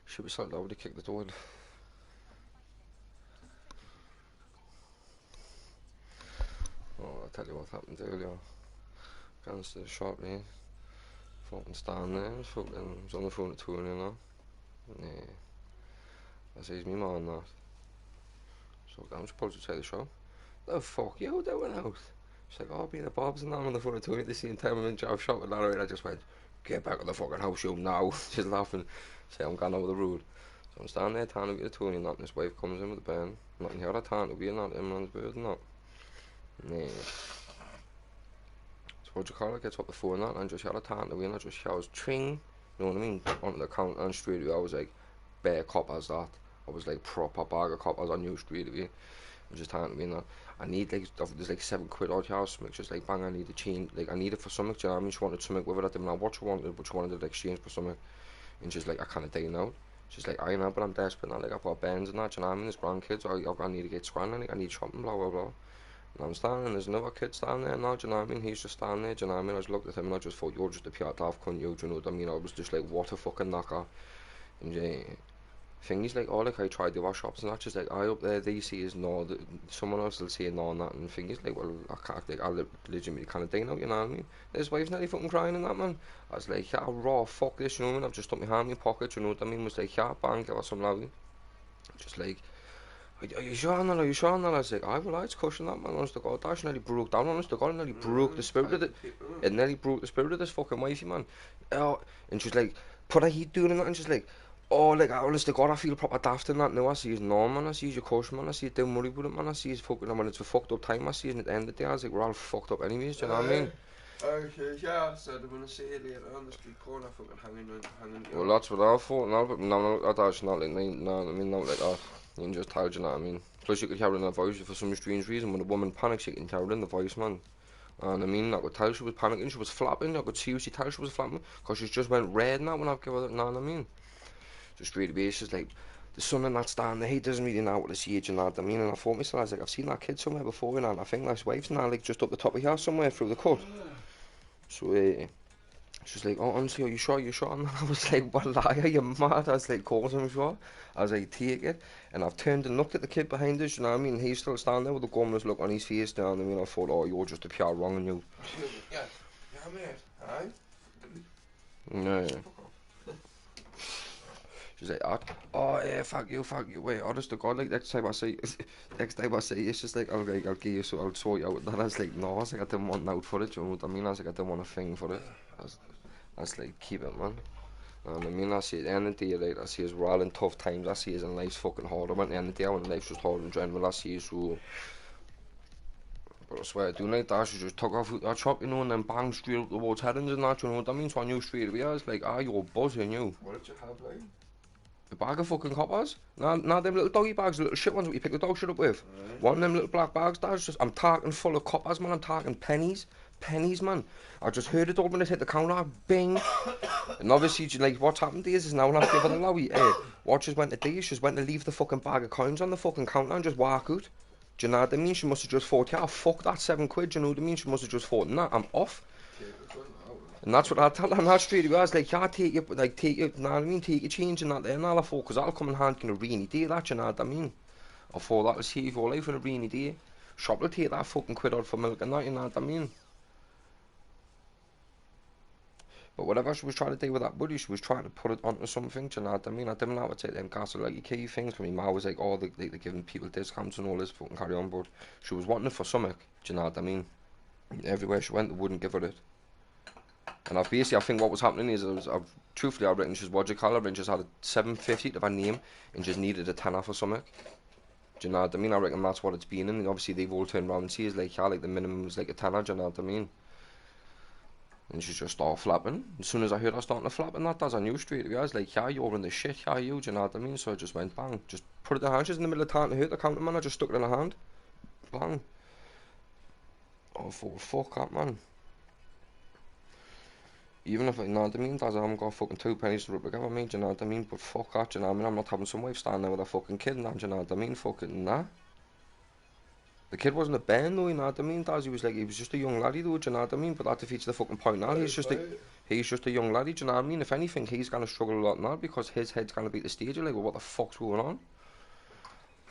Should we start loud to kick the door in? Oh, I'll tell you what happened earlier. Gone to the shop, man. Fucking stand there, was on the phone to Tony, you know. Yeah. I says, me man, that. So I'm supposed to take the show. The fuck you doing out? She's like, oh, being a Bob's and I'm on the phone to Tony at the same time I'm in job shop with Larry, and I just went, get back on the fucking house, you now. She's laughing. Say, I'm gone over the road. So I'm standing there, talking to Tony, and his wife comes in with the pen. Nothing here, I talking to you, not him on his bird, and that. Yeah. So what do you call it? Gets up the phone and just had a talking to you, and I just shouts, tring, you know what I mean? Onto the counter, and straight away I was like, bare coppers that. I was like, proper bag of coppers, I knew straight away. I was just talking to me and that. I need like, there's like £7 out here, something just like, bang, I need to change, like, I need it for something, do you know what I mean? She wanted something with it, I didn't know what she wanted, but she wanted to exchange for something. And she's like, I can't day now. She's like, I know, but I'm desperate now, like, I've got bands and that, do you know what I mean? There's grandkids, I need to get scran, like, I need shopping, blah, blah, blah. And I'm standing, and there's another kid standing there now, do you know what I mean? He's just standing there, do you know what I mean? I just looked at him and I just thought, you're just a pure daft cunt, you, do you know what I mean? I was just like, what a fucking knocker. And thing is like, oh, like I tried the wash shops and that's just like, I up there, they see is no, someone else will say no and that, and thing is like, well, I can't, like, I legitimately kind of ding out, you know what I mean? His wife's nearly fucking crying in that, man. I was like, yeah, raw, fuck this, you know what I mean? I've just stuck my hand in my pocket, you know what I mean? Was like, yeah, bang, give us some loud. Just like, are you sure on that? Are you sure on that? I was like, I will, it's cushion that, man, honest to God. Dash nearly broke down, honest to God, nearly broke the spirit of it. It nearly broke the spirit of this fucking wifey, man. And she's like, put a heat doing that, and she's like, oh, like, honest to God, I feel proper daft in that now. I see his no, man, I see your cushion, man, I see don't worry about it, man, I see his fucking, when it's a fucked up time, I see it at the end of the day, I was like, we're all fucked up anyways, do you know what I mean? Okay, yeah, so I'm gonna see you later on the street corner, fucking hanging. Well, that's what I thought, no, but no, that's not like, no, I mean, not like that. You can just tell, do you know what I mean? Plus, you could hear it in the voice for some strange reason. When a woman panics, you can hear it in the voice, man. And I mean, I could tell she was panicking, she was flapping, I could seriously tell she was flapping, because she just went red now when I've given her, you know what I mean? Just straight away, she's like, the son in that stand there, he doesn't really know what to see, you know what I mean? And I thought myself, I was like, I've seen that kid somewhere before, you know, and I think his wife's now, like, just up the top of here somewhere through the cut. So, she's like, oh, honestly, are you sure? And I was like, what liar, you mad? I was like, of course I'm sure. I was like, take it. And I've turned and looked at the kid behind us, you know what I mean? He's still standing there with a gumless look on his face, you know what I mean? I thought, oh, you're just a pure wrong on you. Yeah, mate, aye? Yeah. She's like, oh, yeah, fuck you, wait, honest to God, like, next time I see it's just like, I'll give you, so I'll sort you out. And I was like, no, I was like, I didn't want an out for it, you know what I mean? I was like, I didn't want a thing for it. I was like, keep it, man. And I mean, I see at the end of the day, like, I see as we're all in tough times, I see as in life's fucking hard. At the end of the day, when life's just hard in general, I see so. But I swear, doing like that, she just took off that shop, you know, and then bang straight up towards Headings and that, you know what I mean? So I knew straight away, I was like, you're buzzing, you. What did you have, like? A bag of fucking coppers. Nah, them little doggy bags, the little shit ones that you pick the dog shit up with. Right. One of them little black bags, that's just, I'm talking full of coppers, man, I'm talking pennies, man. I just heard it open, it hit the counter, bing. And obviously, like, what's happened is now when I've given a lowy, what she's went to do, she's went to leave the fucking bag of coins on the fucking counter and just walk out. Do you know what I mean? She must have just thought, yeah, fuck that £7, do you know what I mean? She must have just thought, nah, I'm off. And that's what I tell them that straight away. I was like, yeah, take it, like, take it, you know what I mean, take your change and that there and all that for, because that'll come in handy in a rainy day, that, you know what I mean? Or for that'll save your life in a rainy day. Shop will take that fucking quid out for milk and that, you know what I mean? But whatever she was trying to do with that buddy, she was trying to put it onto something, do you know what I mean? I didn't have to take them castle like key things for me. Ma was like, oh, they're giving people discounts and all this fucking carry on, but she was wanting it for something, do you know what I mean? Everywhere she went, they wouldn't give her it. And I think what was happening is, truthfully, I reckon she's what you call her, and just had a 750 to her name, and just needed a tenner for something. Do you know what I mean? I reckon that's what it's been, and obviously they've all turned around and see is like, yeah, like the minimum is like a tenner, do you know what I mean? And she's just all flapping. As soon as I heard her starting to flap and that, I knew straight away. I was like, yeah, you're in the shit, yeah, you, do you know what I mean? So I just went, bang, just put it in her hand. She's in the middle of time to hurt the counterman, I just stuck it in her hand. Bang. Oh, fuck that, man. Even if, you know what I mean, Daz, I haven't got fucking 2 pennies to rub together, me, do you know what I mean? But fuck that, do you know what I mean? I'm not having some wife standing there with a fucking kid and that, do you know what I mean? Fucking nah. The kid wasn't a band though, you know what I mean, Daz? He was just a young laddie though, do you know what I mean? But that defeats the fucking point now. He's just a young laddie, do you know what I mean? If anything, he's gonna struggle a lot now because his head's gonna be at the stage. You're like, well, what the fuck's going on?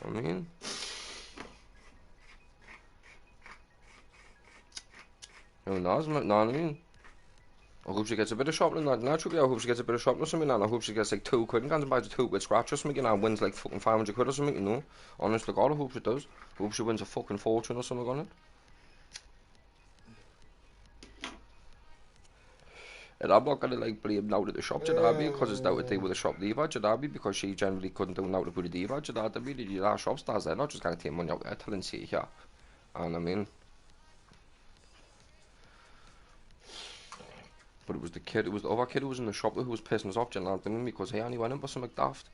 I mean, who knows, you know what I mean? I hope she gets a bit of shopping naturally. I hope she gets a bit of shopping or something, and I hope she gets like 2 quid and goes and buys a 2 quid scratch or something, you know, and wins like fucking 500 quid or something, you know. Honest to God, I hope she does. I hope she wins a fucking fortune or something on it. And I'm not gonna like blame now to the shop, do you know what I mean? Because it's down to do with the shop diva, do you know what I mean? Because she generally couldn't do now to put a diva, do you know what I mean? Our shop stars, they're not just gonna take money out there, tell and see here. And I mean, but it was the kid, it was the other kid who was in the shop who was pissing us off, do you know what I mean? Because he only went in for something daft,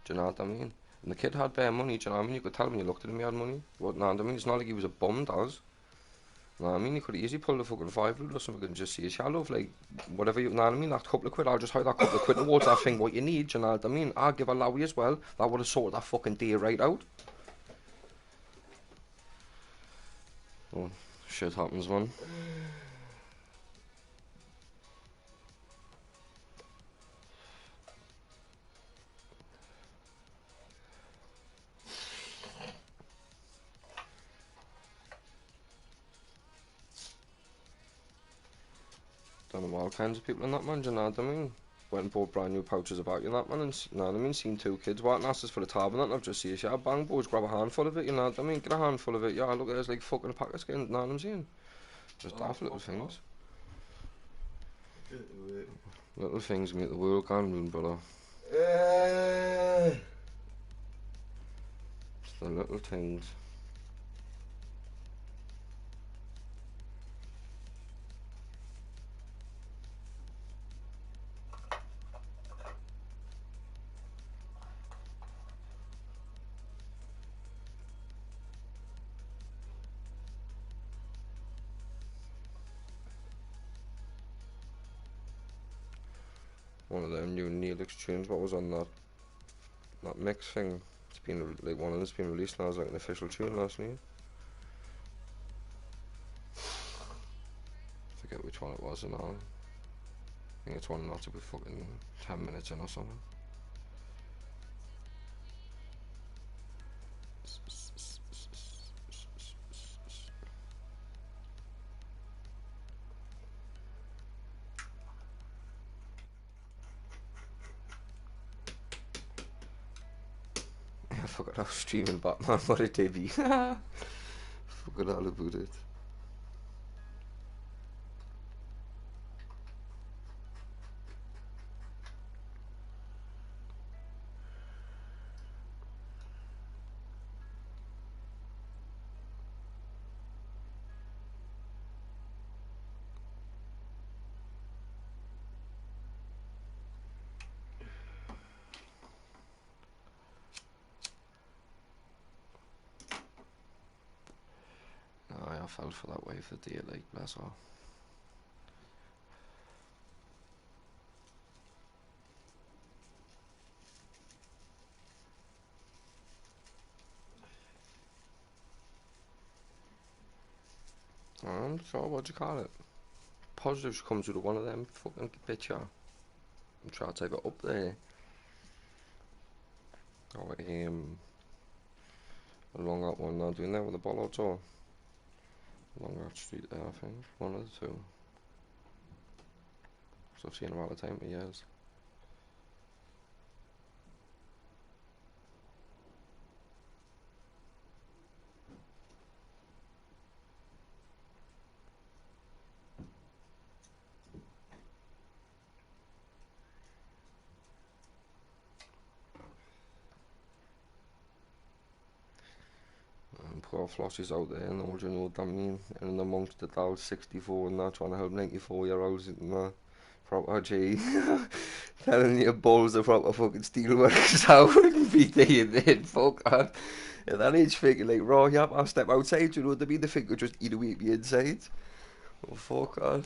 do you know what I mean? And the kid had bare money, do you know what I mean? You could tell when you looked at him he had money. What, know what I mean? It's not like he was a bum, does. You know what I mean? He could easily pull the fucking 5 or something and just see his shallow, like, whatever, you know what I mean? That couple of quid, I'll just hide that couple of quid towards that thing, what you need, do you know what I mean? I'll give a lowy as well, that would have sorted that fucking day right out. Oh, shit happens, man. Done with all kinds of people in that, man, do you know what I mean? Went and bought brand new pouches about you and that, man, and, you know what I mean? Seen 2 kids walking asses for the tab and that, and I've just seen yeah, bang, boys, grab a handful of it, you know what I mean? Get a handful of it, yeah, look at it, it's like fucking a pack of skins, you know what I'm saying? Just daft little things. Little things make the world go round, brother. It's the little things. One of them new Neelix tunes, what was on that mix thing? It's been like one of them's been released now as like an official tune last night. I forget which one it was and all. I think it's one not to be fucking 10 minutes in or something. I forgot I was streaming Batman, what a debut. Forgot all about it. I fell for that wave the day, like, bless her. I'm sure, what do you call it? positives comes with one of them fucking bits, yeah. I'm trying to type it up there. Oh, along that one now, doing that with the bollards or along that street there, I think. One of the two. So I've seen them all the time for years. Poor Flossie's out there, and all you know what I mean, and amongst the dolls 64 and that, trying to help 94-year-olds in the proper G, telling you balls the proper fucking steelworkers out and be there, fuck that. At that age figure, like, raw, yeah, I'll step outside, you know what I mean, the figure just eat away at the inside. Oh, fuck that.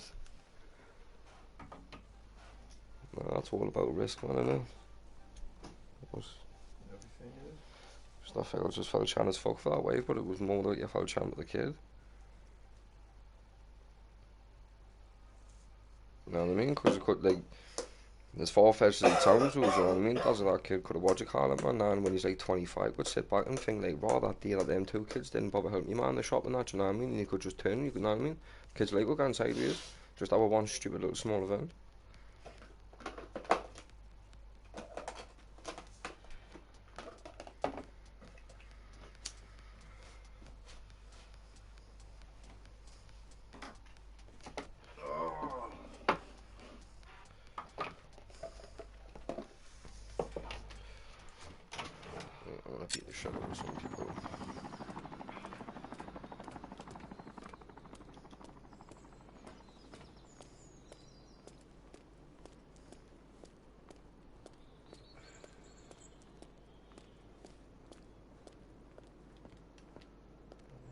No, that's all about risk, man, isn't it? I felt just felt chan as fuck for that wave, but it was more like you felt chan with the kid. You know what I mean? Because it could, like, there's 4 fetches in town, so you know what I mean? Doesn't that kid could have what you call it, man? And when he's like 25, could sit back and think, like, raw, that deal that them 2 kids didn't bother helping you, man, the shop and that, you know what I mean? And you could just turn, you know what I mean? Kids like, we're going sideways. Just have a one stupid little small event. Beat the shit out of some people.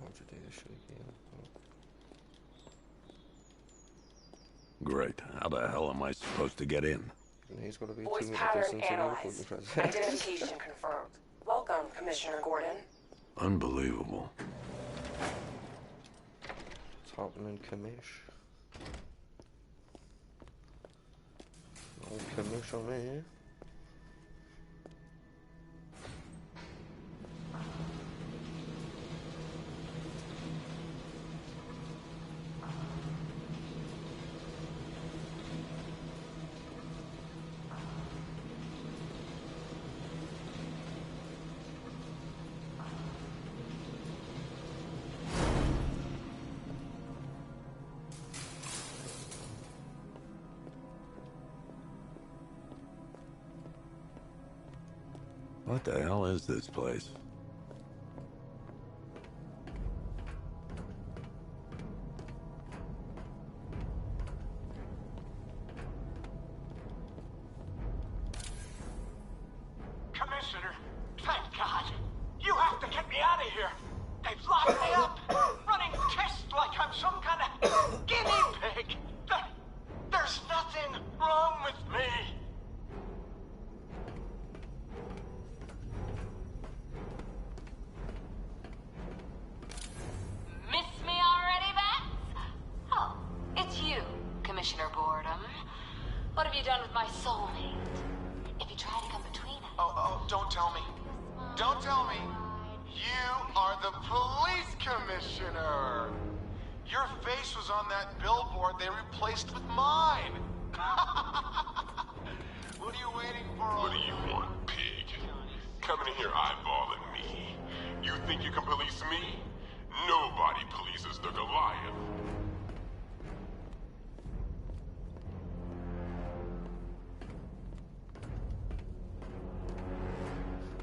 How'd you do this shit again? Great. How the hell am I supposed to get in? He's got to be a Voice 2 meter pattern distance analyzed. Identification confirmed. Welcome, Commissioner Gordon. Unbelievable. What's happening, commish? No commish on me. What the hell is this place? Commissioner, thank God. You have to get me out of here. They've locked me up, running tests like I'm some kind of guinea pig. There's nothing wrong with me. Miss me already, Bats? Oh, it's you, Commissioner Boredom. What have you done with my soulmate? If you try to come between us... Oh, don't tell me. Don't tell me. You are the police commissioner. Your face was on that billboard they replaced with mine. What are you waiting for? What do you want, pig? Coming in here eyeballing me. You think you can police me? Nobody polices the Goliath.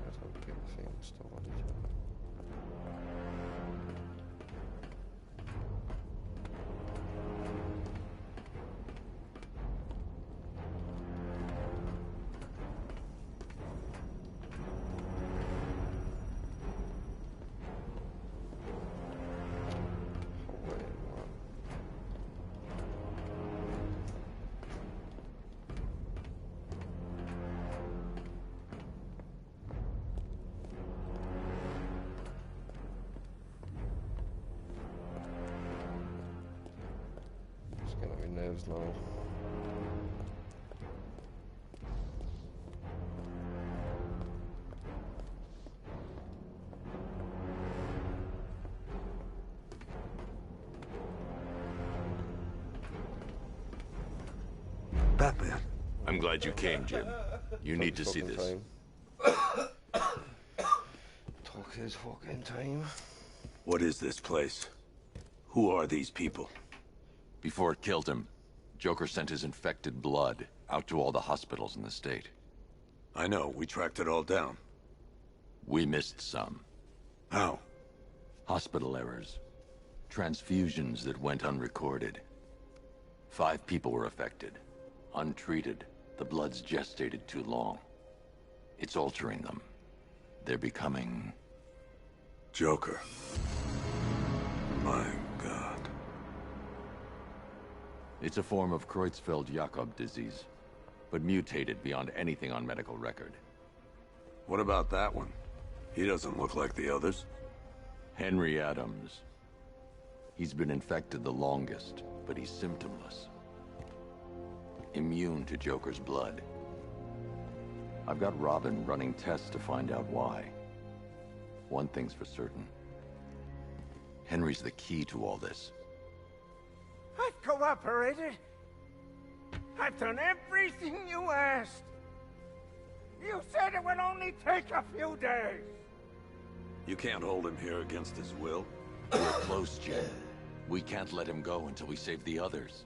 That's how people feel still on each other. nerves now. Batman. I'm glad you came, Jim. You need to see Fucking this. time. Talk his fucking time. What is this place? Who are these people? Before it killed him, Joker sent his infected blood out to all the hospitals in the state. I know, we tracked it all down. We missed some. How? Hospital errors. Transfusions that went unrecorded. 5 people were affected. Untreated, the blood's gestated too long. It's altering them. They're becoming... Joker. My God. It's a form of Creutzfeldt-Jakob disease, but mutated beyond anything on medical record. What about that one? He doesn't look like the others. Henry Adams. He's been infected the longest, but he's symptomless. Immune to Joker's blood. I've got Robin running tests to find out why. One thing's for certain. Henry's the key to all this. I've cooperated. I've done everything you asked. You said it would only take a few days. You can't hold him here against his will. We're close, Jim. We can't let him go until we save the others.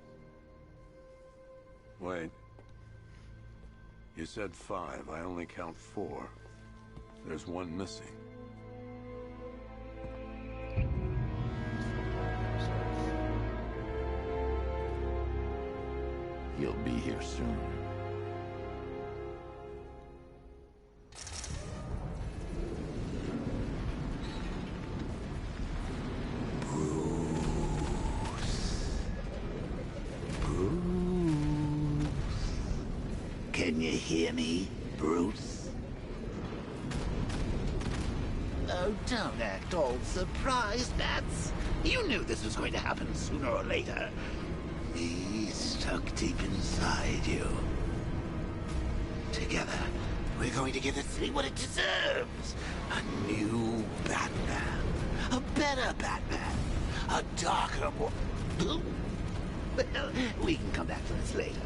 Wait. You said 5. I only count 4. There's one missing. He'll be here soon. Can you hear me, Bruce? Oh, don't act all surprised, Bats. You knew this was going to happen sooner or later. Me stuck deep inside you. Together, we're going to give the city what it deserves. A new Batman. A better Batman. A darker, more... Well, we can come back to this later.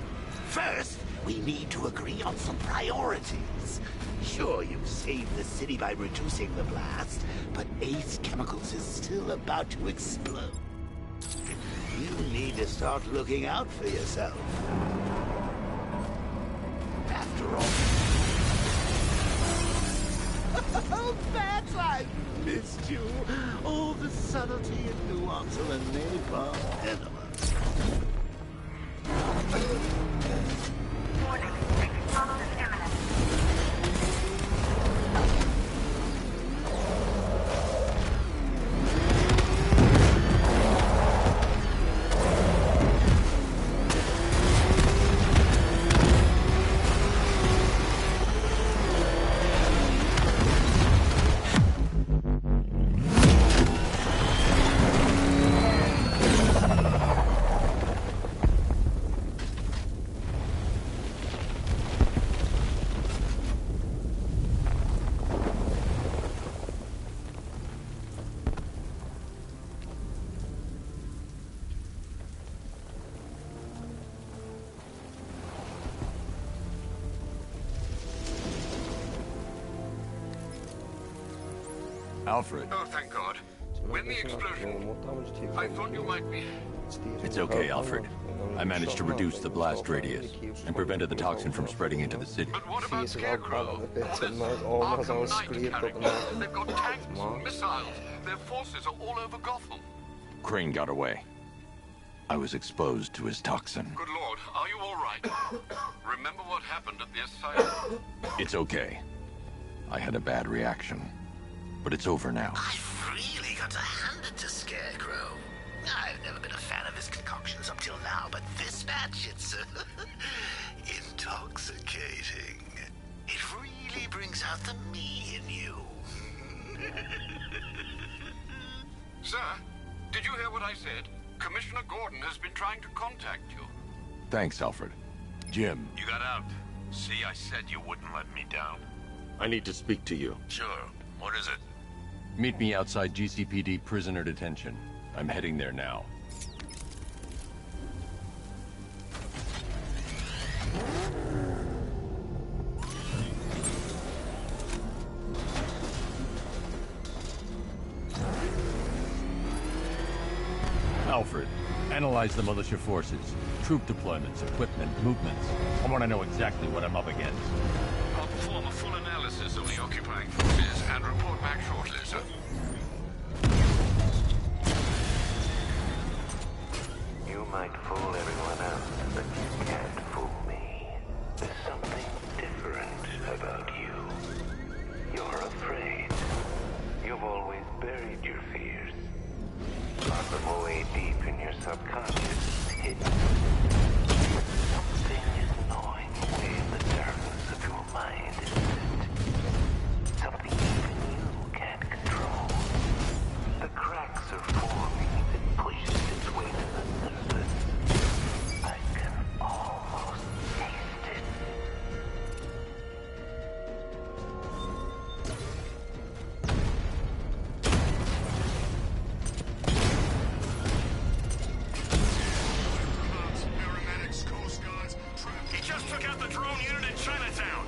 First, we need to agree on some priorities. Sure, you've saved the city by reducing the blast, but Ace Chemicals is still about to explode. You need to start looking out for yourself. After all... Oh, Bats, I missed you. All the subtlety and nuance of a napalm enema. Warning. Explosion imminent. Alfred. Oh, thank God. When the explosion... I thought you might be... It's okay, Alfred. I managed to reduce the blast radius and prevented the toxin from spreading into the city. But what about Scarecrow? Bits This and almost all Arkham Knight scraped up character. and They've got tanks, missiles. Their forces are all over Gotham. Crane got away. I was exposed to his toxin. Good Lord, are you all right? Remember what happened at the asylum? It's okay. I had a bad reaction. But it's over now. I've really got to hand it to Scarecrow. I've never been a fan of his concoctions up till now, but this match, it's intoxicating. It really brings out the me in you. Sir, did you hear what I said? Commissioner Gordon has been trying to contact you. Thanks, Alfred. Jim. You got out. See, I said you wouldn't let me down. I need to speak to you. Sure. What is it? Meet me outside GCPD prisoner detention. I'm heading there now. Alfred, analyze the militia forces, troop deployments, equipment, movements. I want to know exactly what I'm up against. I'll perform a full analysis of the occupying forces and report back shortly, sir. You might fool everyone else, but you can't fool me. There's something different about you. You're afraid. You've always buried your fears. Locked them away deep in your subconscious, hidden. Something is gnawing away in the darkness of your mind, isn't it? Something even you can't control. The cracks are forming as it pushes its way to the surface. I can almost taste it. Paramedics, Coast Guards, He just took out the drone unit in Chinatown.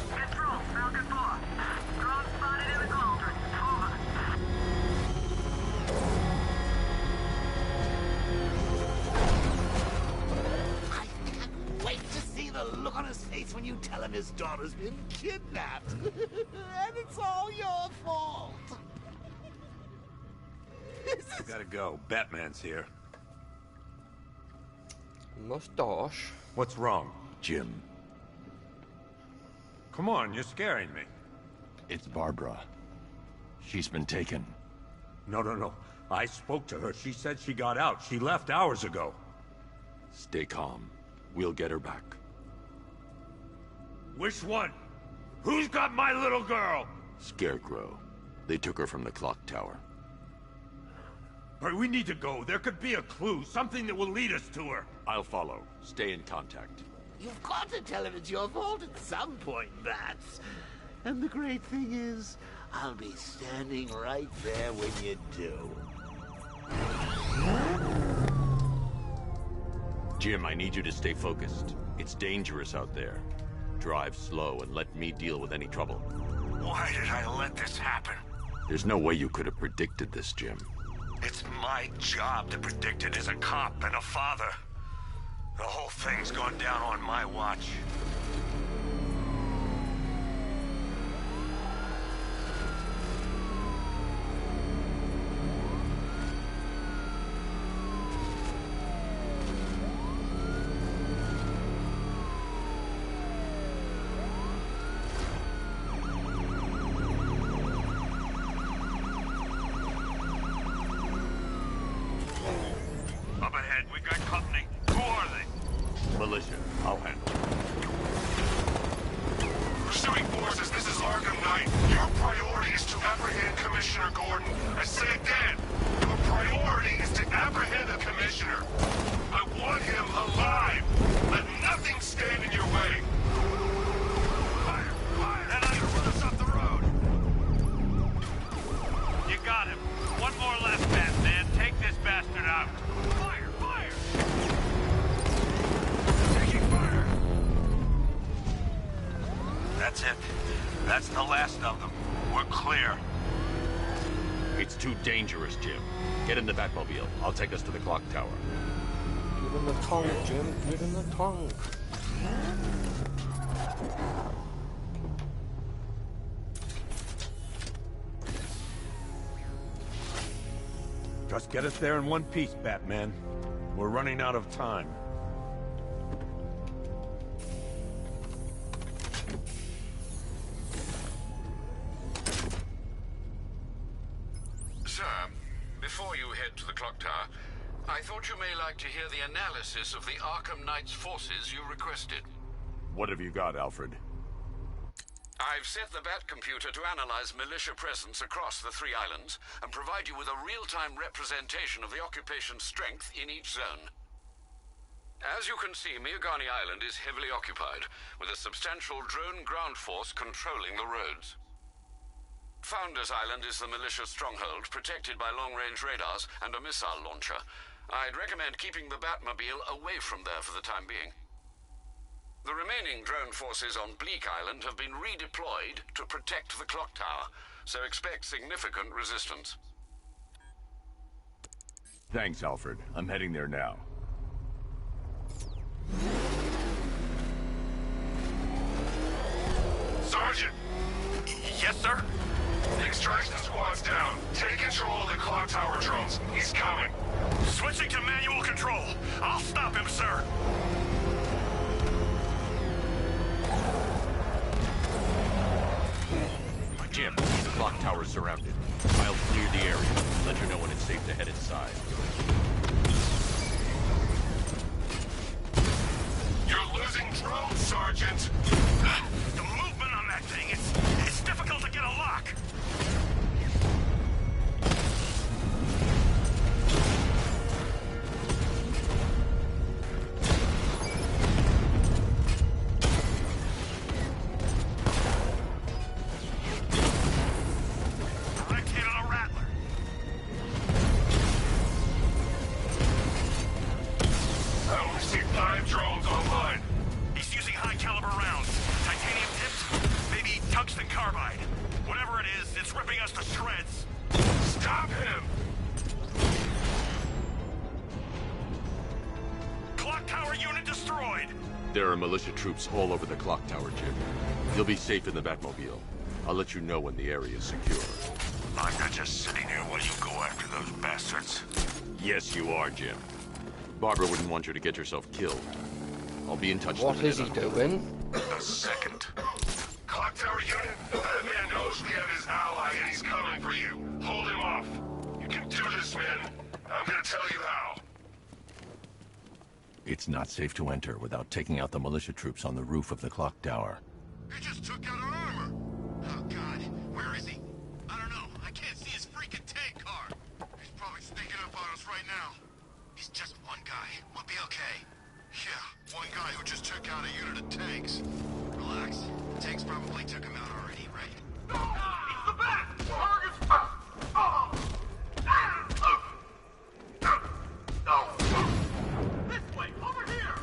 Control, Falcon 4. Drone spotted in the cauldron. Over. I can't wait to see the look on his face when you tell him his daughter's been kidnapped. And it's all your fault. I gotta go. Batman's here. Mustache. What's wrong? Jim, Come on, you're scaring me. it's Barbara. She's been taken. No. I spoke to her. She said she got out. She left hours ago. Stay calm. We'll get her back. Which one? Who's got my little girl? Scarecrow. They took her from the clock tower. All right, we need to go. There could be a clue, something that will lead us to her. I'll follow. Stay in contact. You've got to tell him it's your fault at some point, Bats. And the great thing is, I'll be standing right there when you do. Jim, I need you to stay focused. It's dangerous out there. Drive slow and let me deal with any trouble. Why did I let this happen? There's no way you could have predicted this, Jim. It's my job to predict it as a cop and a father. The whole thing's gone down on my watch. Up ahead, we got company. Who are they? Militia, I'll handle it. Pursuing forces, this is Arkham Knight. Your priority is to apprehend Commissioner Gordon. I say again, your priority is to apprehend the Commissioner. I want him alive. Let nothing stand in your way. Fire! Fire! They're not gonna run us off the road! You got him. One more left, Batman. Take this bastard out. Fire! Fire! Taking fire! That's it. That's the last of them. We're clear. It's too dangerous, Jim. Get in the Batmobile. I'll take us to the clock tower. Give him the tongue, Jim. Give him the tongue. Just get us there in one piece, Batman. We're running out of time. Sir, before you head to the clock tower, I thought you may like to hear the analysis of the Arkham Knight's forces you requested. What have you got, Alfred? I've set the Bat computer to analyze militia presence across the 3 islands and provide you with a real-time representation of the occupation's strength in each zone. As you can see, Miagani Island is heavily occupied, with a substantial drone ground force controlling the roads. Founders Island is the militia stronghold, protected by long-range radars and a missile launcher. I'd recommend keeping the Batmobile away from there for the time being. The remaining drone forces on Bleak Island have been redeployed to protect the clock tower, so expect significant resistance. Thanks, Alfred. I'm heading there now. Sergeant! Yes, sir? The extraction squad's down. Take control of the clock tower drones. He's coming. Switching to manual control. I'll stop him, sir. Jim, the clock tower's surrounded. I'll clear the area. Let you know when it's safe to head inside. You're losing drones, Sergeant! The movement on that thing, it's difficult to get a lock. There are militia troops all over the clock tower, Jim. You'll be safe in the Batmobile. I'll let you know when the area is secure. I'm not just sitting here while you go after those bastards. Yes, you are, Jim. Barbara wouldn't want you to get yourself killed. I'll be in touch. What is he doing? A second. Clock tower unit, that man knows we have his ally and he's coming for you. Hold him off. You can do this, man. I'm gonna tell you how. It's not safe to enter without taking out the militia troops on the roof of the clock tower. He just took out our armor. Oh, God. Where is he? I don't know. I can't see his freaking tank car. He's probably sneaking up on us right now. He's just one guy. We'll be okay. Yeah, one guy who just took out a unit of tanks. Relax. The tanks probably took him out already, right? It's the Bat! Target's... This way! Over here!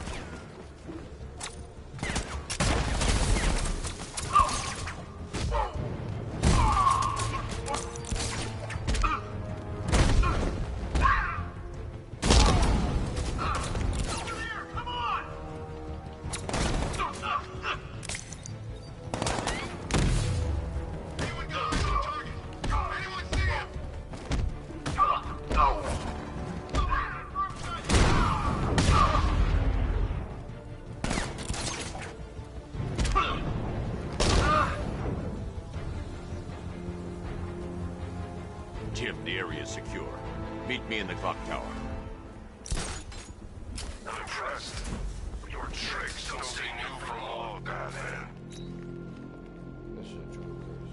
Jim, the area is secure. Meet me in the clock tower. I'm impressed. Your tricks don't stay new for long, Batman. This is a joke, guys.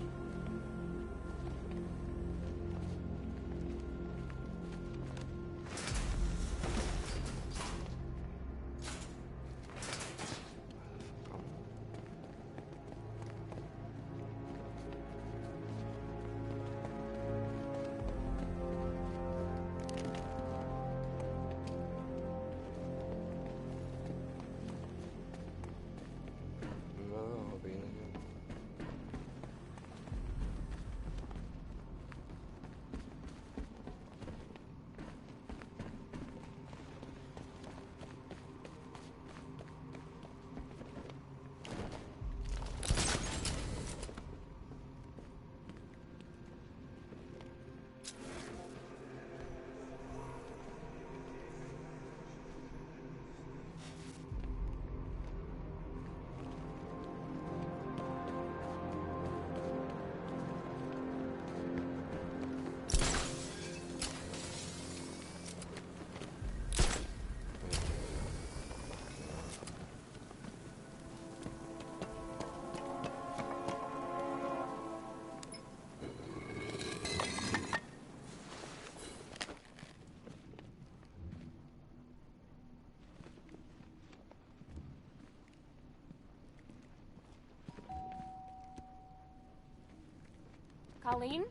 Colleen?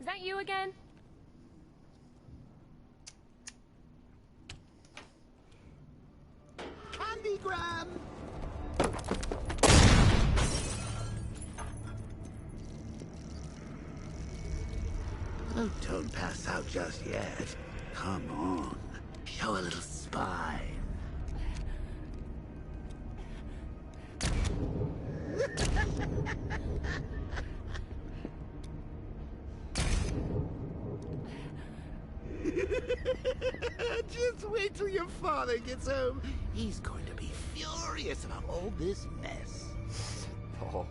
Is that you again? Candygram! Oh, don't pass out just yet. Come on. Show a little spine. Just wait till your father gets home. He's going to be furious about all this mess. Oh.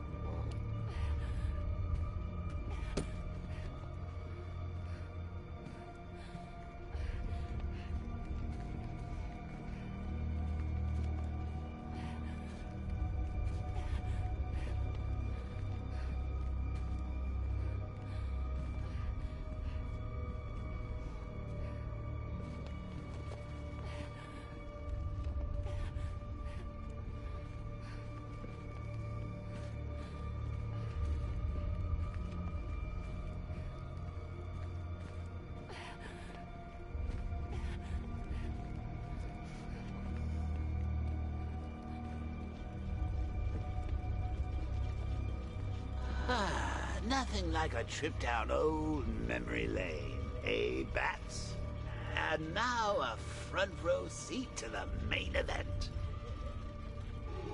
Nothing like a trip down old memory lane, eh, Bats? And now a front row seat to the main event.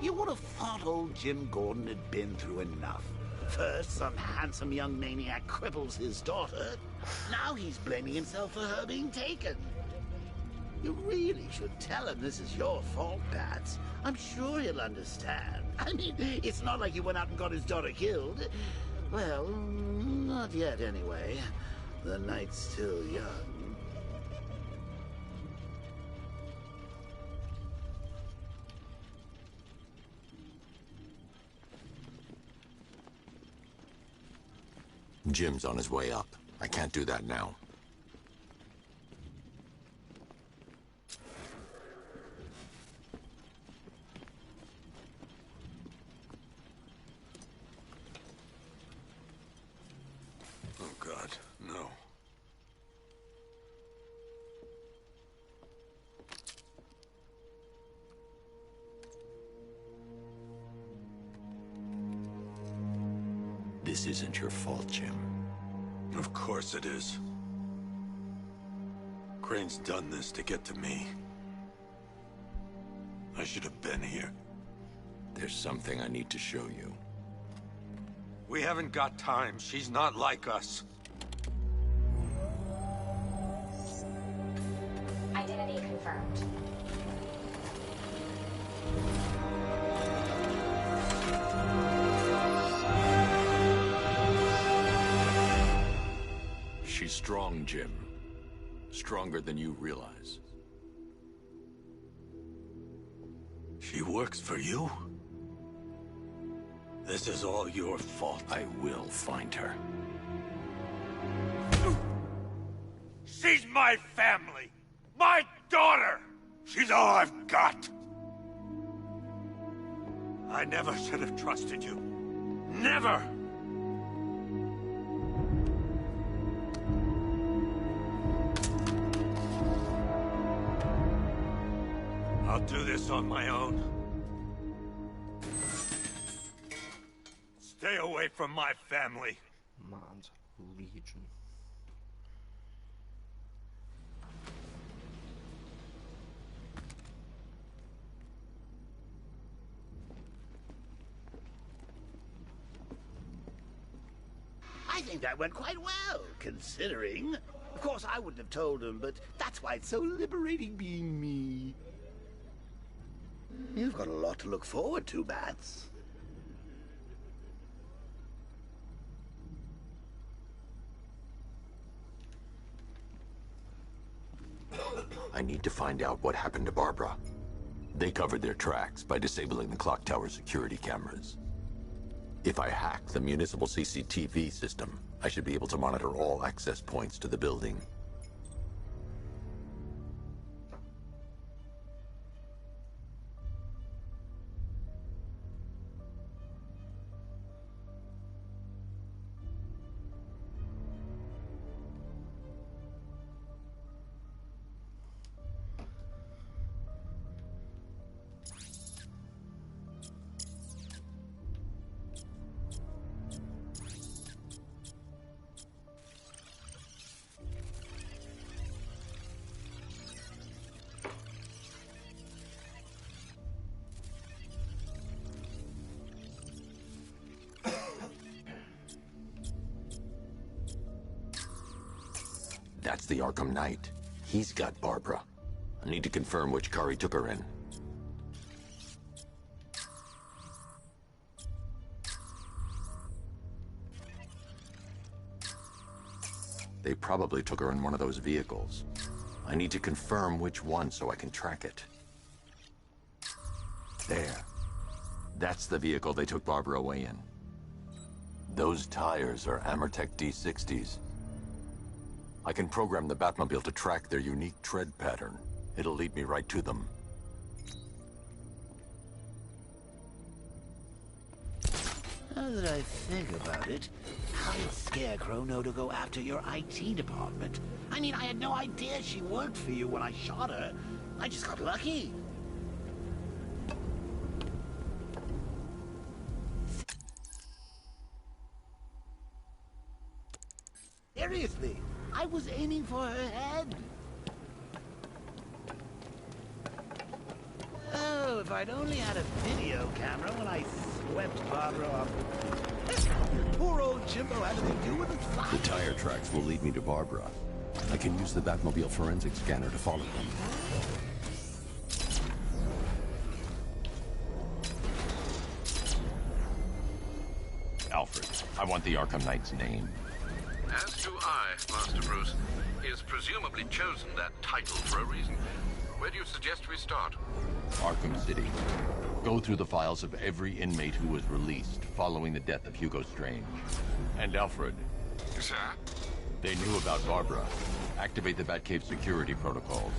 You would have thought old Jim Gordon had been through enough. First, some handsome young maniac cripples his daughter. Now he's blaming himself for her being taken. You really should tell him this is your fault, Bats. I'm sure he'll understand. I mean, it's not like you went out and got his daughter killed. Well, not yet anyway. The night's still young. Jim's on his way up. I can't do that now. Oh, God, no. This isn't your fault, Jim. Of course it is. Crane's done this to get to me. I should have been here. There's something I need to show you. We haven't got time. She's not like us. Identity confirmed. She's strong, Jim. Stronger than you realize. She works for you? This is all your fault. I will find her. She's my family! My daughter! She's all I've got! I never should have trusted you. Never! I'll do this on my own. Stay away from my family. Man's Legion. I think that went quite well, considering. Of course, I wouldn't have told him, but that's why it's so liberating being me. You've got a lot to look forward to, Bats. I need to find out what happened to Barbara. They covered their tracks by disabling the clock tower security cameras. If I hack the municipal CCTV system, I should be able to monitor all access points to the building. That's the Arkham Knight. He's got Barbara. I need to confirm which car he took her in. They probably took her in one of those vehicles. I need to confirm which one so I can track it. There. That's the vehicle they took Barbara away in. Those tires are Amertech D60s. I can program the Batmobile to track their unique tread pattern. It'll lead me right to them. Now that I think about it, how did Scarecrow know to go after your IT department? I mean, I had no idea she worked for you when I shot her. I just got lucky. Seriously, I was aiming for her head. Oh, if I'd only had a video camera when I swept Barbara off. Poor old Jimbo had to do with his life. The tire tracks will lead me to Barbara. I can use the Batmobile forensic scanner to follow them. Alfred, I want the Arkham Knight's name. As do I, Master Bruce. He has presumably chosen that title for a reason. Where do you suggest we start? Arkham City. Go through the files of every inmate who was released following the death of Hugo Strange. And Alfred. Sir? They knew about Barbara. Activate the Batcave security protocols.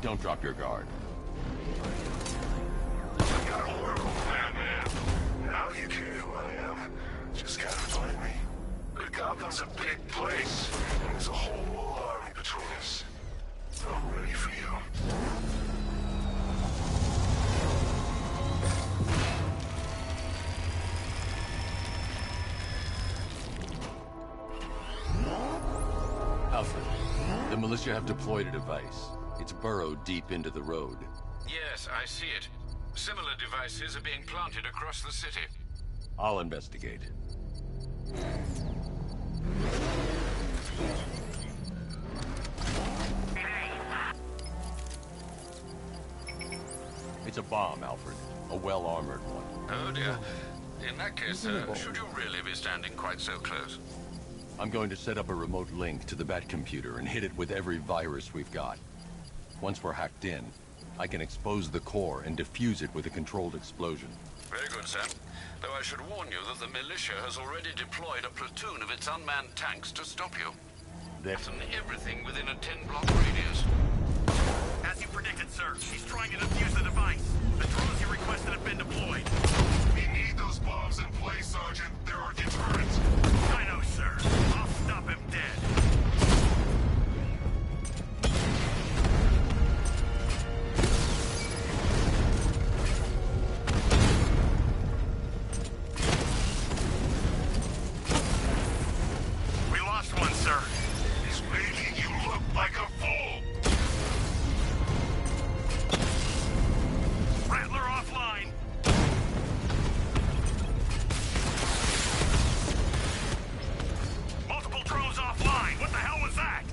Don't drop your guard. I got a work with Batman. Now you care who I am. Just gotta find me. But Gotham's a big place, and there's a whole army between us. I'm ready for you. Alfred, the militia have deployed a device. It's burrowed deep into the road. Yes, I see it. Similar devices are being planted across the city. I'll investigate. It's a bomb, Alfred. A well-armored one. Oh dear. In that case, should you really be standing quite so close? I'm going to set up a remote link to the Batcomputer and hit it with every virus we've got. Once we're hacked in, I can expose the core and defuse it with a controlled explosion. Very good, sir. Though I should warn you that the militia has already deployed a platoon of its unmanned tanks to stop you. That's everything within a 10-block radius. As you predicted, sir, he's trying to defuse the device. The drones you requested have been deployed. We need those bombs in place, Sergeant. They're our deterrent. I know, sir. I'll stop him dead. We lost one, sir. He's making you look like a fool. Rattler offline. Multiple drones offline. What the hell was that?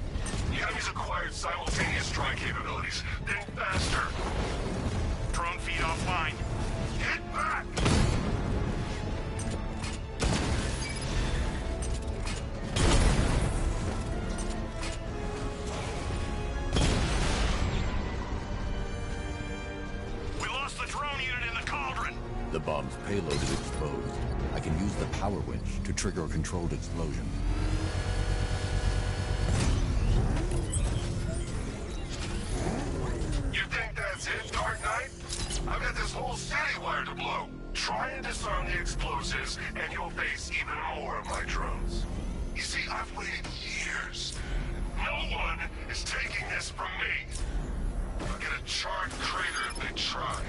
The enemy's acquired simultaneous strike capabilities. Think faster. Drone feed offline. Get back! We lost the drone unit in the cauldron. the bomb's payload is exposed. I can use the power winch to trigger a controlled explosion. You think that's it, Dark Knight? I've got this whole city wired to blow. Try and disarm the explosives, and you'll face even more of my drones. You see, I've waited years. No one is taking this from me. I'll get a charred crater if they try.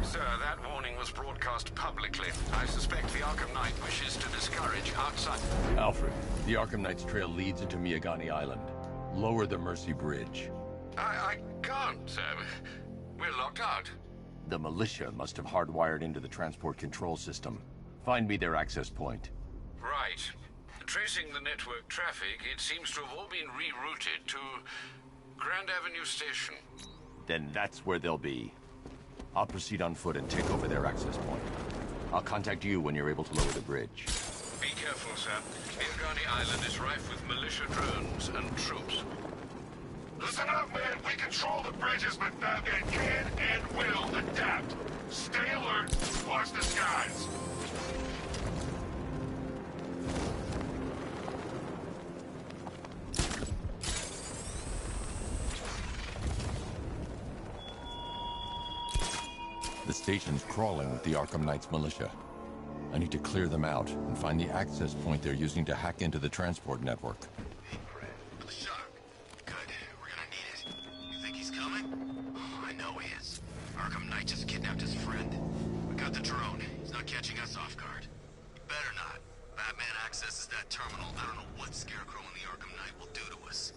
Sir, that warning was broadcast publicly. I suspect the Arkham Knight wishes to discourage outside... Alfred, the Arkham Knight's trail leads into Miagani Island. Lower the Mercy Bridge. I can't, sir. We're locked out. The militia must have hardwired into the transport control system. Find me their access point. Right. Tracing the network traffic, it seems to have all been rerouted to Grand Avenue Station. Then that's where they'll be. I'll proceed on foot and take over their access point. I'll contact you when you're able to lower the bridge. Be careful, sir. Ingani Island is rife with militia drones and troops. Listen up, man. We control the bridges, but Batman can and will adapt. Stay alert. Watch the skies. The station's crawling with the Arkham Knight's militia. I need to clear them out and find the access point they're using to hack into the transport network. Shut up. Good. We're gonna need it. You think he's coming? Oh, I know he is. Arkham Knight just kidnapped his friend. We got the drone. He's not catching us off guard. He better not. Batman accesses that terminal. I don't know what Scarecrow and the Arkham Knight will do to us.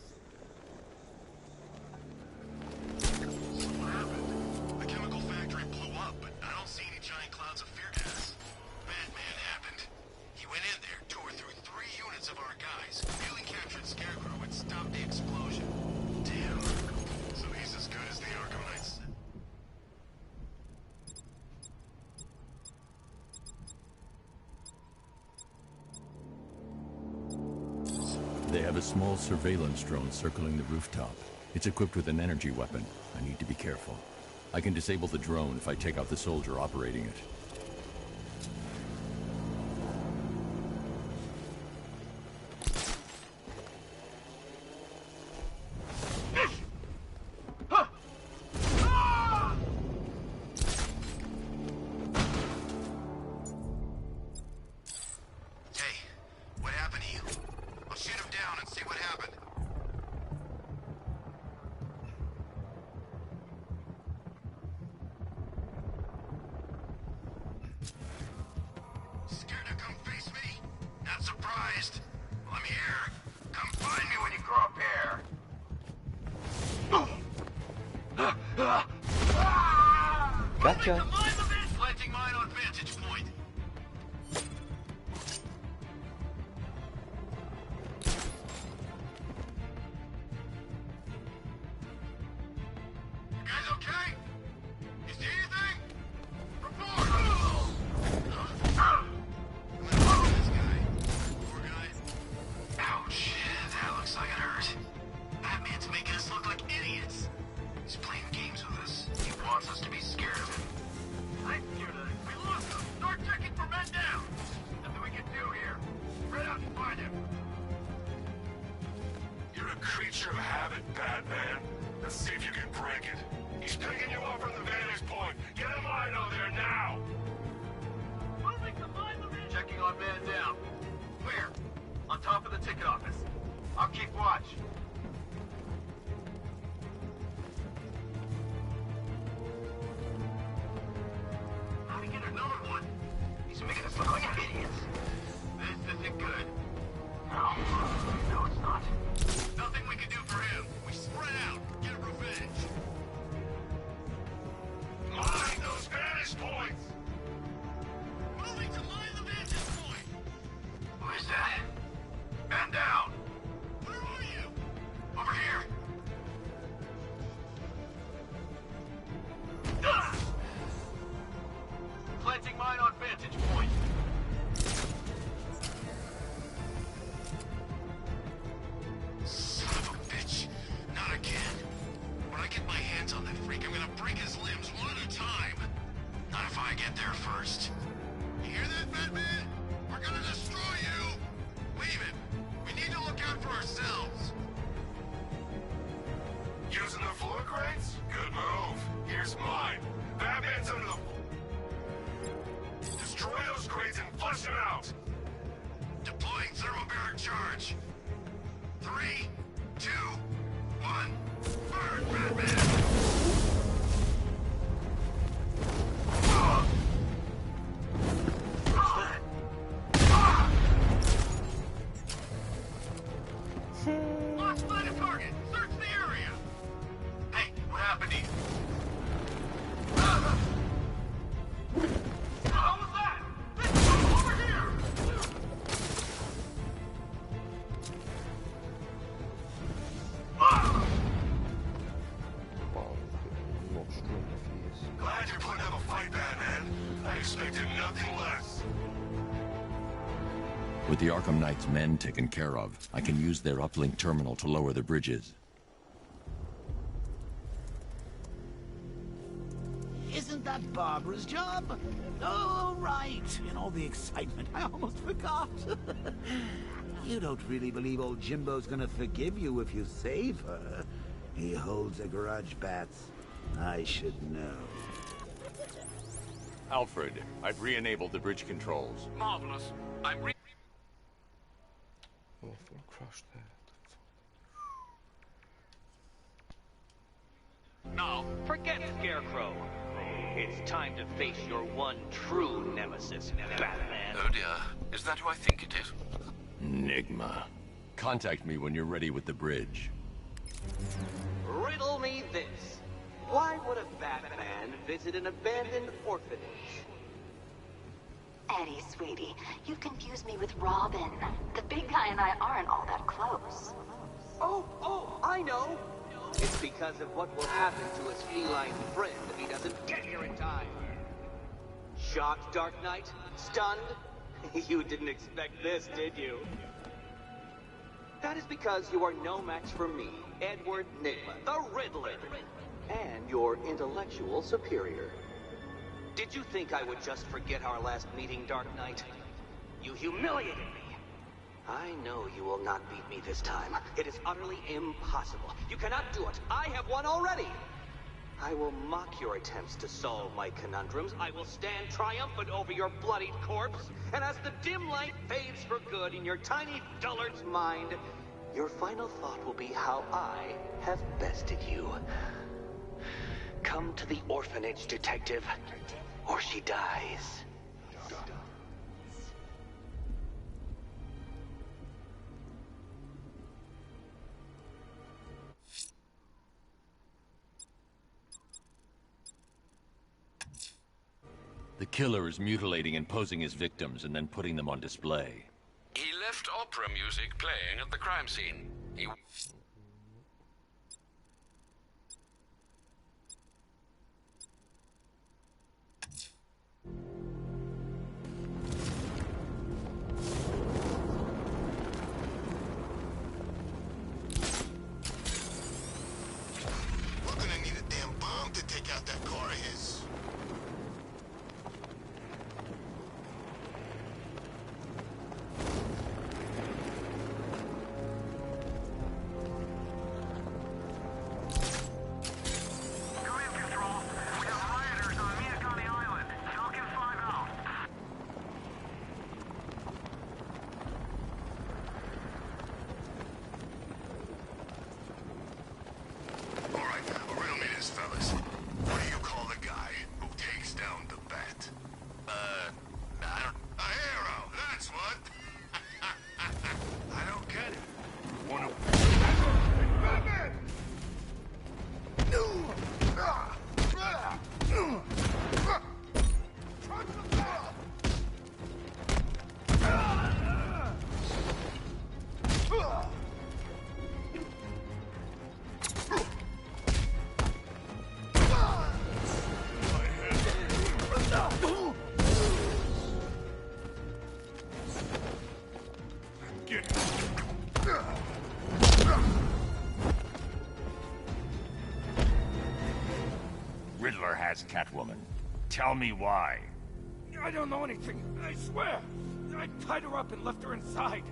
So what happened? The chemical factory blew up, but I don't see any giant clouds of fear gas. Batman happened. He went in there, tore through 3 units of our guys, really captured Scarecrow and stopped the explosion. Damn. So he's as good as the Arkham Knights. They have a small surveillance drone circling the rooftop. It's equipped with an energy weapon. I need to be careful. I can disable the drone if I take out the soldier operating it. Hey, what happened to you? I'll shoot him down and see what happened. Scared to come face me? Not surprised. Well, I'm here. Come find me when you grow a pair. Gotcha. Planting mine on vantage point. You guys okay? You see anything? Report! This guy. Poor guy. Ouch. That looks like it hurt. Batman's making us look like idiots. He's playing games with us. He wants us to be scared of him. I'm scared of him. We lost him. Start checking for men down. Nothing we can do here. Spread out and find him. You're a creature of habit, Batman. Let's see if you can break it. He's picking you up from the vantage point. Get him out of there now! Moving to mine the ridge. Checking on man down. Where? On top of the ticket office. I'll keep watch. How'd he get another one? He's making us look like idiots. This isn't good. No, it's not. Nothing we can do for him. We spread out. Get revenge. Mine those vantage points! Moving to mine the vantage point. Who is that? Man down. Where are you? Over here. Planting mine on vantage point. Son of a bitch. Not again. When I get my hands on that freak, I'm gonna break his limbs one at a time. Not if I get there first. You hear that, Batman? We're gonna destroy you! Leave it. We need to look out for ourselves. Using the floor crates? Good move. Here's mine. Batman's under the... Destroy those crates and flush them out! Deploying thermobaric charge. 3, 2, 1. Burn, Batman! Lost by the target! Search the area! Hey, what happened to you? What was that? This one over here! expected nothing less. With the Arkham Knight's men taken care of, I can use their uplink terminal to lower the bridges. Isn't that Barbara's job? Oh, right. In all the excitement, I almost forgot. You don't really believe old Jimbo's gonna forgive you if you save her. He holds a grudge, Bats. I should know. Alfred, I've re-enabled the bridge controls. Marvelous. Oh, full crashed there. Now, forget Scarecrow. It's time to face your one true nemesis, Batman. Oh dear. Is that who I think it is? Enigma. Contact me when you're ready with the bridge. Riddle me this. Why would a Batman visit an abandoned orphanage? Eddie, sweetie, you confused me with Robin. The big guy and I aren't all that close. Oh, I know. It's because of what will happen to his feline friend if he doesn't get here in time. Shocked, Dark Knight? Stunned? You didn't expect this, did you? That is because you are no match for me, Edward Nigma, the Riddler, and your intellectual superior. Did you think I would just forget our last meeting, Dark Knight? You humiliated me. I know you will not beat me this time. It is utterly impossible. You cannot do it. I have won already. I will mock your attempts to solve my conundrums. I will stand triumphant over your bloodied corpse. And as the dim light fades for good in your tiny dullard's mind, your final thought will be how I have bested you. Come to the orphanage, detective, or she dies. The killer is mutilating and posing his victims and then putting them on display. He left opera music playing at the crime scene. He... We're gonna need a damn bomb to take out that car of his. Riddler has Catwoman. Tell me why. I don't know anything, I swear. I tied her up and left her inside.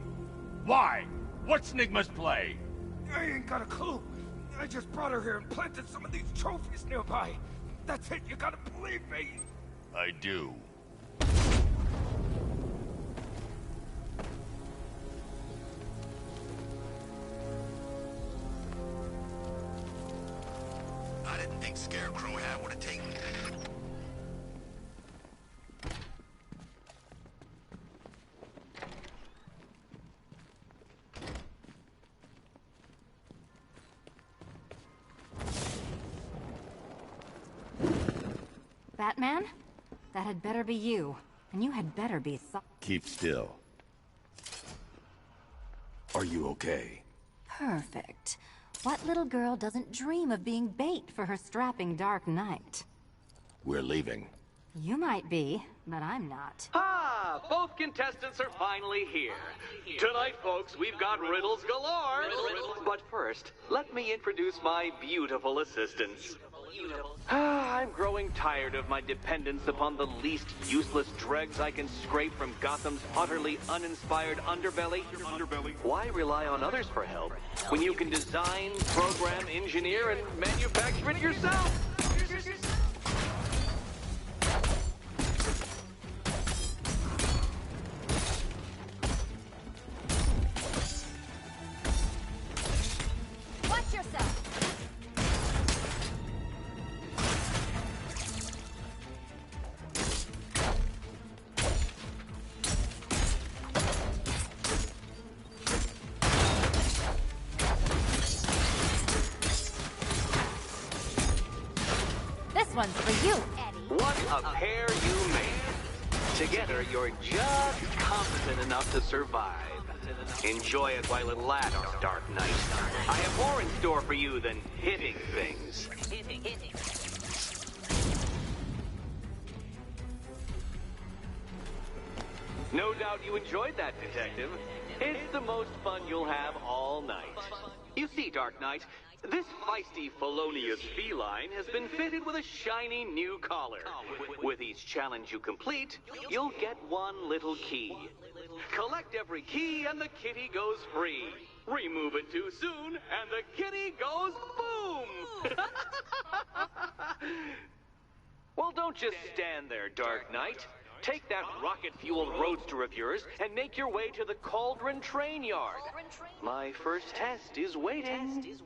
Why? What's Nigma's play? I ain't got a clue. I just brought her here and planted some of these trophies nearby. That's it, you gotta believe me. I do. I didn't think Scarecrow had what it takes. Batman? That had better be you. And you had better be Keep still. Are you okay? perfect. What little girl doesn't dream of being bait for her strapping Dark Knight? We're leaving. You might be, but I'm not. Ah, both contestants are finally here. Tonight, folks, we've got riddles galore. But first, let me introduce my beautiful assistants. I'm growing tired of my dependence upon the least useless dregs I can scrape from Gotham's utterly uninspired underbelly. Why rely on others for help when you can design, program, engineer, and manufacture it yourself? Watch yourself! This one's for you, Eddie. What a pair you made. Together, you're just competent enough to survive. Enjoy it while it lasts, Dark Knight. I have more in store for you than hitting things. No doubt you enjoyed that, Detective. It's the most fun you'll have all night. You see, Dark Knight, this feisty, felonious feline has been fitted with a shiny new collar. With each challenge you complete, you'll get one little key. Collect every key and the kitty goes free. Remove it too soon and the kitty goes boom! Well, don't just stand there, Dark Knight. Take that rocket-fueled roadster of yours and make your way to the Cauldron Train Yard. My first test is waiting.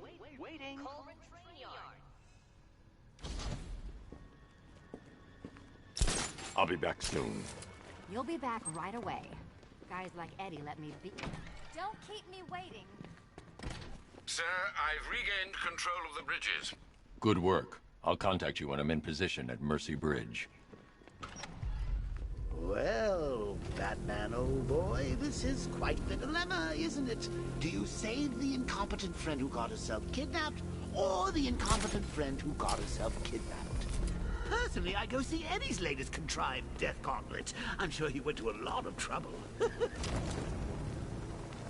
I'll be back soon. You'll be back right away. Guys like Eddie let me be. Don't keep me waiting. Sir, I've regained control of the bridges. Good work. I'll contact you when I'm in position at Mercy Bridge. Well, Batman, old boy, this is quite the dilemma, isn't it? Do you save the incompetent friend who got herself kidnapped, or the incompetent friend who got herself kidnapped? Personally, I go see Eddie's latest contrived death gauntlet. I'm sure he went to a lot of trouble.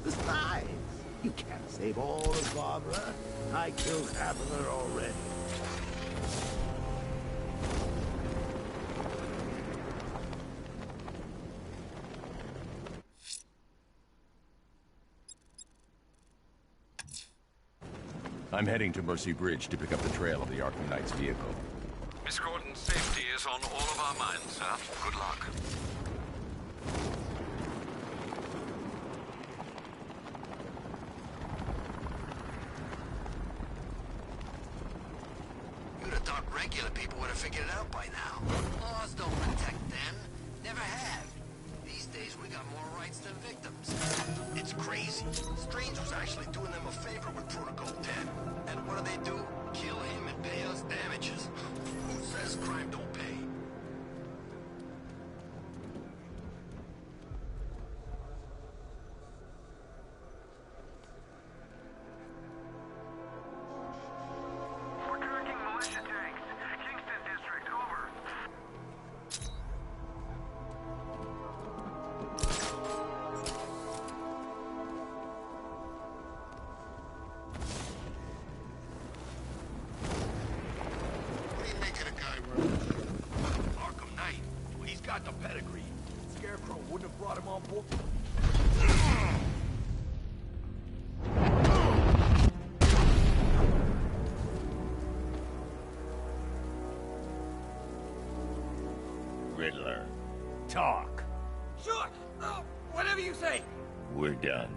Besides, you can't save all of Barbara. I killed half of her already. I'm heading to Mercy Bridge to pick up the trail of the Arkham Knight's vehicle. Miss Gordon's safety is on all of our minds, sir. Good luck. You'd have thought regular people would have figured it out by now. Laws don't protect them. Never have. These days we got more rights than victims. It's crazy. Strange was actually doing them a favor with Protocol 10. And what do? Kill him and pay us damages. Who says crime don't pay? We're tracking militia tanks. Kingston District, over. What do you make of the guy running? Arkham Knight. Well, he's got the pedigree. Scarecrow wouldn't have brought him on board. Riddler. Talk. Sure. Whatever you say. We're done.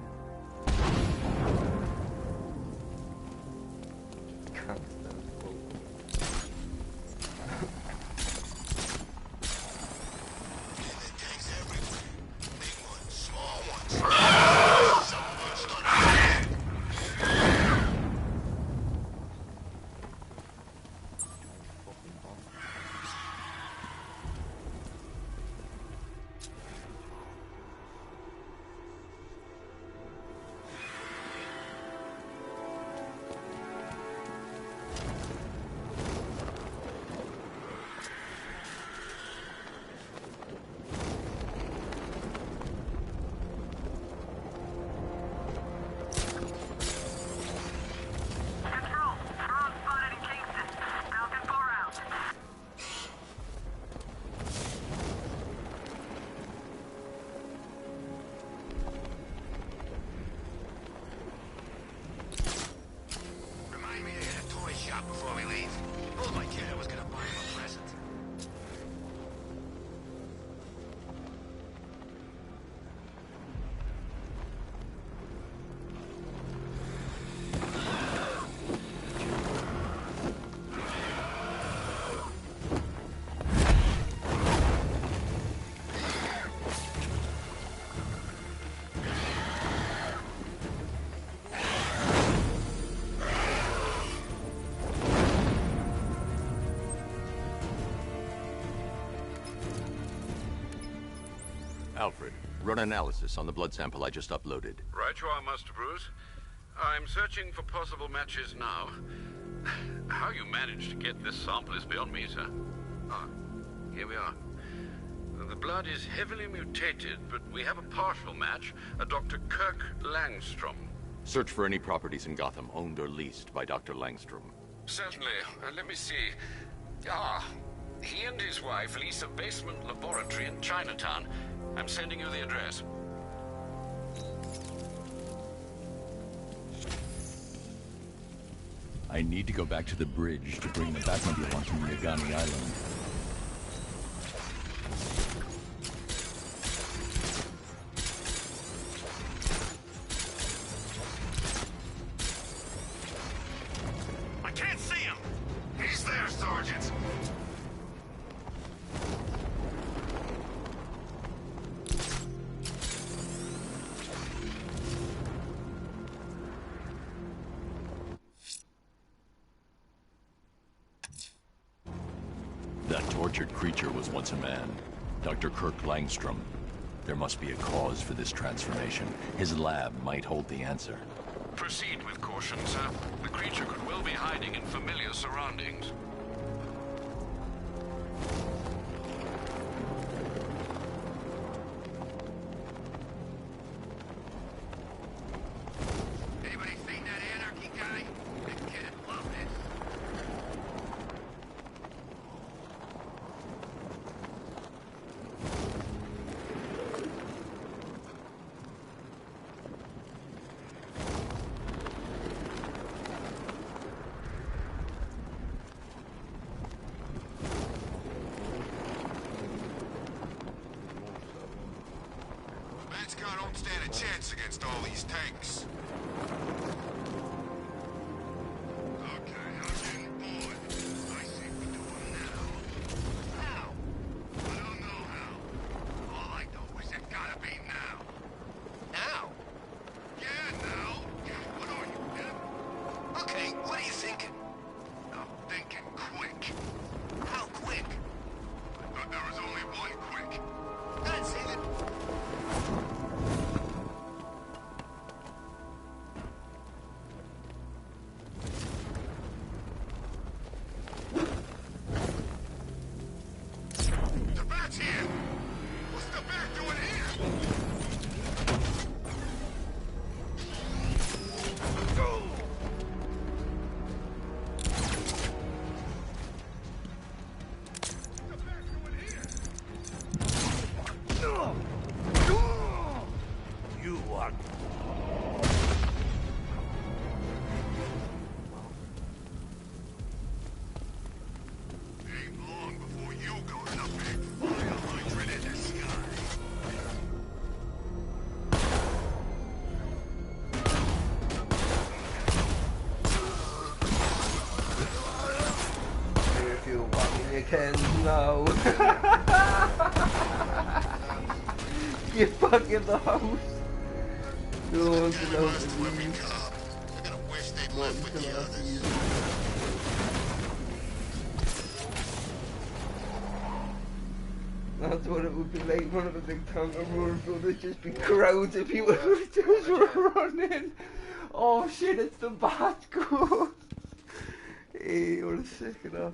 we leave? Told my kid I was gonna buy him a present. Alfred, run analysis on the blood sample I just uploaded. Right you are, Master Bruce. I'm searching for possible matches now. How you managed to get this sample is beyond me, sir. Ah, here we are. The blood is heavily mutated, but we have a partial match, a Dr. Kirk Langstrom. Search for any properties in Gotham owned or leased by Dr. Langstrom. Certainly. Let me see. Ah, he and his wife lease a basement laboratory in Chinatown. I'm sending you the address. I need to go back to the bridge to bring the Batmobile onto Miagani Island. I can't see him! He's there, Sergeant! That tortured creature was once a man. Dr. Kirk Langstrom. There must be a cause for this transformation. His lab might hold the answer. Proceed with caution, sir. The creature could well be hiding in familiar surroundings. Anybody seen that anarchy guy? Big kid love this. Batcar don't stand a chance against all these tanks. Okay, I'm getting bored. I see we do him now. How? I don't know how. All I know is it gotta be now. Now? Yeah, now. What are you, deaf? Okay, what are you thinking? I'm thinking quick. How quick? I thought there was only one quick. I'd say that... The bat's here! What's the bat doing here? You are... Ain't long before you go to the big fire hydrant in the sky. If you want me, you can now. You fucking the house. No one's allowed to leave. I'm gonna wish they'd left with the others. That's what it would be like, one of the big tanker road, bro. There'd just be crowds of people just running. Oh shit, it's the Batco. Hey, what a sick enough.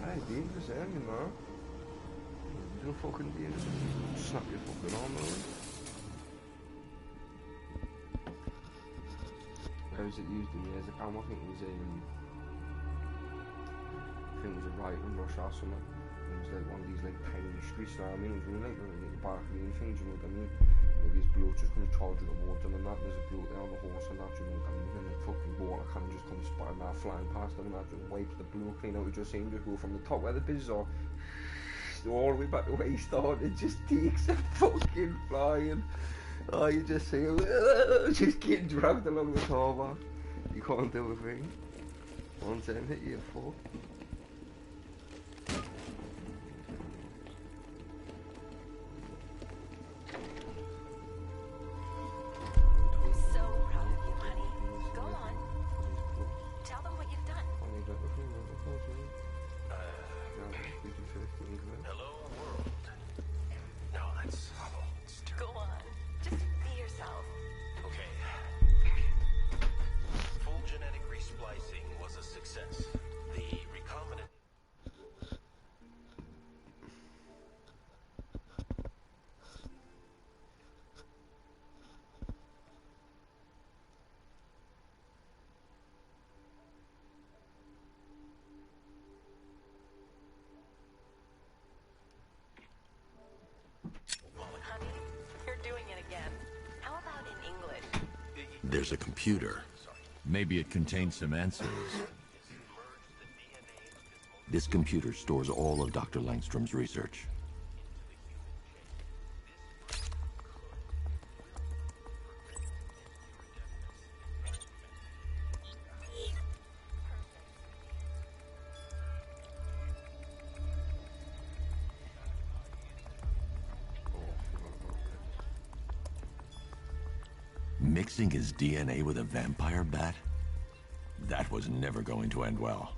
Hey, dangerous enemy, man. You're fucking dangerous. Snap your fucking arm out. Where was it used in years ago? I think it was it was a right in Russia or something. It was like one of these like tiny streets, you know what I mean? It was really like the back of the things, you know what I mean? like his blood just comes charging towards him and that, there's a bloke there on the horse and that, you know, and then the fucking water cannon just comes spiraling out, flying past him and that, just wipes the blood clean out. We just see him just go from the top where the biz are all the way back to where he started, just takes a fucking flying. Oh, you just see him just getting dragged along the tarmac. You can't do a thing. One time hit you, fuck. Hello, world. No, that's awful. It's terrible. Go on. Just be yourself. Okay. Full genetic resplicing was a success. The recombinant... Honey, you're doing it again. How about in English? There's a computer. Maybe it contains some answers. This computer stores all of Dr. Langstrom's research. Mixing his DNA with a vampire bat? That was never going to end well.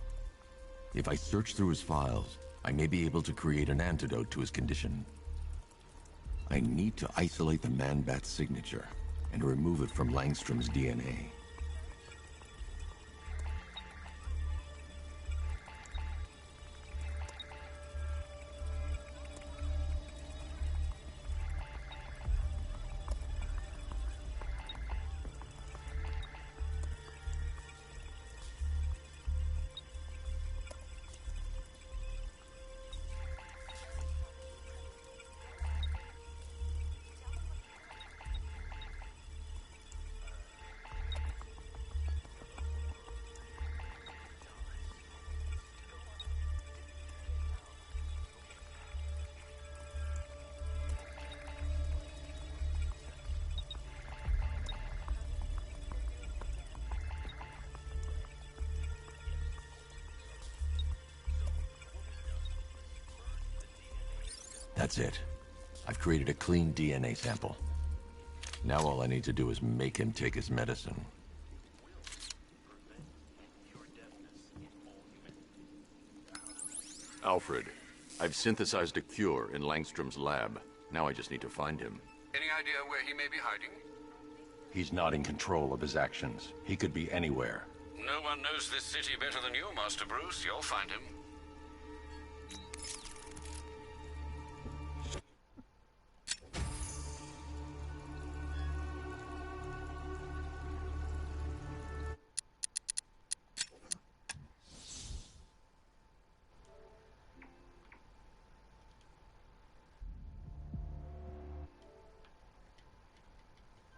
If I search through his files, I may be able to create an antidote to his condition. I need to isolate the man-bat's signature and remove it from Langstrom's DNA. That's it. I've created a clean DNA sample. Now all I need to do is make him take his medicine. Alfred, I've synthesized a cure in Langstrom's lab. Now I just need to find him. Any idea where he may be hiding? He's not in control of his actions. He could be anywhere. No one knows this city better than you, Master Bruce. You'll find him.